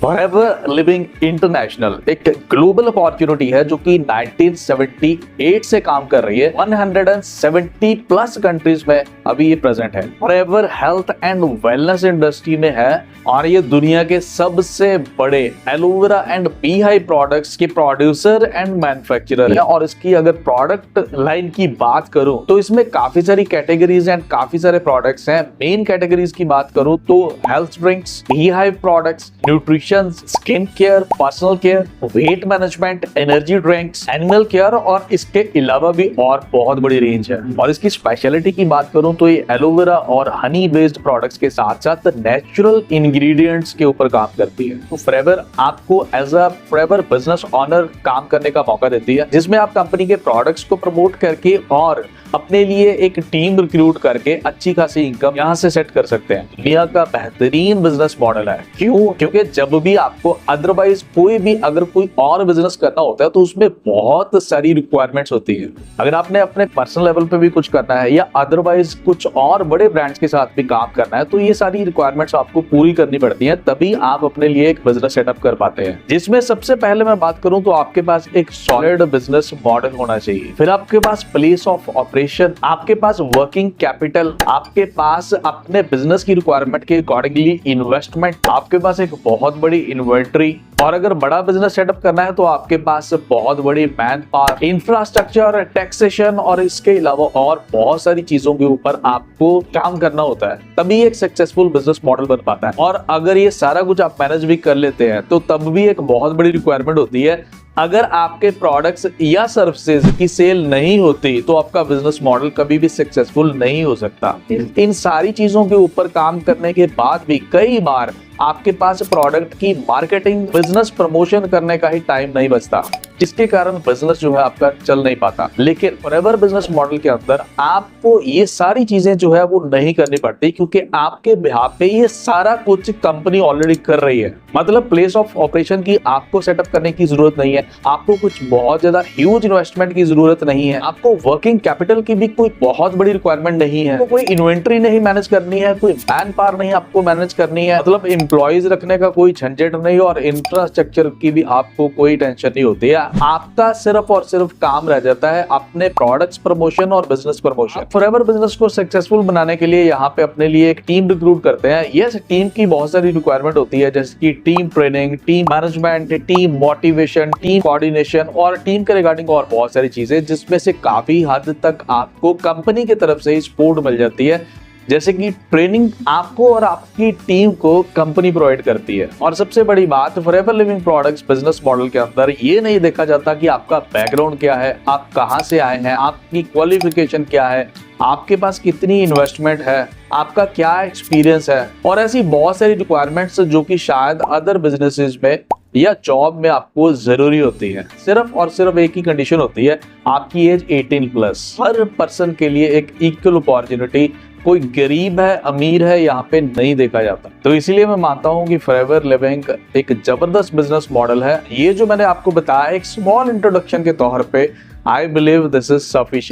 Forever living international एक global opportunity है जो कि 1978 से काम कर रही है। 170 प्लस कंट्रीज में अभी ये प्रेजेंट है। Forever health and wellness industry में है और ये दुनिया के सबसे बड़े aloe vera and bee hive products के प्रोड्यूसर एंड मैन्युफैक्चरर है। और इसकी अगर प्रोडक्ट लाइन की बात करूं तो इसमें काफी सारी कैटेगरीज एंड काफी सारे प्रोडक्ट्स हैं। मेन कैटेगरीज की बात करूं तो health drinks, bee hive products, nutrition, skin care, personal care, weight management, energy drinks, animal care और इसके अलावा भी और बहुत बड़ी रेंज है। और इसकी स्पेशलिटी की बात करूं तो ये एलोवेरा और हनी बेस्ड प्रोडक्ट्स के साथ साथ नेचुरल इंग्रेडिएंट्स के ऊपर काम करती है। तो फॉरएवर आपको as a Forever business owner काम करने का मौका देती है, जिसमें आप कंपनी के प्रोडक्ट्स को प्रमोट करके और अपने लिए एक टीम रिक्रूट करके अच्छी खासी इनकम यहाँ से सेट कर सकते हैं। दुनिया का बेहतरीन बिजनेस मॉडल है। क्यों? क्योंकि जब भी आपको अदरवाइज अगर कोई और बिजनेस करना होता है तो उसमें बहुत सारी रिक्वायरमेंट्स होती है। अगर आपने अपने पर्सनल लेवल पे भी कुछ करना है या अदरवाइज कुछ और बड़े ब्रांड्स के साथ भी काम करना है तो ये सारी रिक्वायरमेंट्स आपको पूरी करनी पड़ती है, तभी आप अपने लिए एक बिजनेस सेटअप कर पाते हैं। जिसमें सबसे पहले मैं बात करूं तो आपके पास एक सॉलिड बिजनेस मॉडल होना चाहिए, फिर आपके पास प्लेस ऑफ ऑपरेशन, आपके पास वर्किंग कैपिटल, आपके पास अपने बिजनेस की रिक्वायरमेंट के अकॉर्डिंगली इन्वेस्टमेंट, आपके पास एक बहुत बड़ी इन्वेंटरी, और अगर बड़ा बिजनेस सेटअप करना है तो आपके पास बहुत बड़ी मैन पावर, इंफ्रास्ट्रक्चर, टैक्सेशन और इसके अलावा और बहुत सारी चीजों के ऊपर आपको काम करना होता है, तभी एक सक्सेसफुल बिजनेस मॉडल बन पाता है। और अगर ये सारा कुछ आप मैनेज भी कर लेते हैं तो तब भी एक बहुत बड़ी रिक्वायरमेंट होती है, अगर आपके प्रोडक्ट्स या सर्विसेज की सेल नहीं होती तो आपका बिजनेस मॉडल कभी भी सक्सेसफुल नहीं हो सकता। इन सारी चीजों के ऊपर काम करने के बाद भी कई बार आपके पास प्रोडक्ट की मार्केटिंग, बिजनेस प्रमोशन करने का ही टाइम नहीं बचता, जिसके कारण बिजनेस जो है आपका चल नहीं पाता। लेकिन फॉरएवर बिजनेस मॉडल के अंदर आपको ये सारी चीजें जो है वो नहीं करनी पड़ती, क्योंकि आपके बिहाफ पे ये सारा कुछ कंपनी ऑलरेडी कर रही है। मतलब प्लेस ऑफ ऑपरेशन की आपको सेटअप करने की जरूरत नहीं है, आपको कुछ बहुत ज्यादा ह्यूज इन्वेस्टमेंट की जरूरत नहीं है, आपको वर्किंग कैपिटल की भी कोई बहुत बड़ी रिक्वायरमेंट नहीं है, तो कोई इन्वेंट्री नहीं मैनेज करनी है, कोई मैन पावर नहीं आपको मैनेज करनी है, मतलब एम्प्लॉइज रखने का कोई झंझट नहीं, और इंफ्रास्ट्रक्चर की भी आपको कोई टेंशन नहीं होती है। आपका सिर्फ और सिर्फ काम रह जाता है अपने प्रोडक्ट्स प्रमोशन और बिजनेस प्रमोशन। फॉरएवर बिजनेस को सक्सेसफुल बनाने के लिए यहाँ पे अपने लिए एक टीम रिक्रूट करते हैं। यस, टीम की बहुत सारी रिक्वायरमेंट होती है, जैसे कि team training, team management, team motivation, team coordination और टीम के रिगार्डिंग और बहुत सारी चीजें, जिसमें से काफी हद तक आपको कंपनी की तरफ से सपोर्ट मिल जाती है। जैसे कि ट्रेनिंग आपको और आपकी टीम को कंपनी प्रोवाइड करती है। और सबसे बड़ी बात, forever living products business model के अंदर ये नहीं देखा जाता कि आपका बैकग्राउंड क्या है, आप कहां से आए हैं, आपकी क्वालिफिकेशन क्या है, आपके पास कितनी इन्वेस्टमेंट है, आपका क्या एक्सपीरियंस है, और ऐसी बहुत सारी रिक्वायरमेंट्स जो कि शायद अदर बिजनेसेस में या जॉब में आपको जरूरी होती है। सिर्फ और सिर्फ एक ही कंडीशन होती है, आपकी एज 18+। हर पर्सन के लिए एक इक्वल अपॉर्चुनिटी, कोई गरीब है अमीर है यहाँ पे नहीं देखा जाता। तो इसीलिए मैं मानता हूँ कि फॉरएवर लिविंग एक जबरदस्त बिजनेस मॉडल है। ये जो मैंने आपको बताया एक स्मॉल इंट्रोडक्शन के तौर पे, I believe this is sufficient.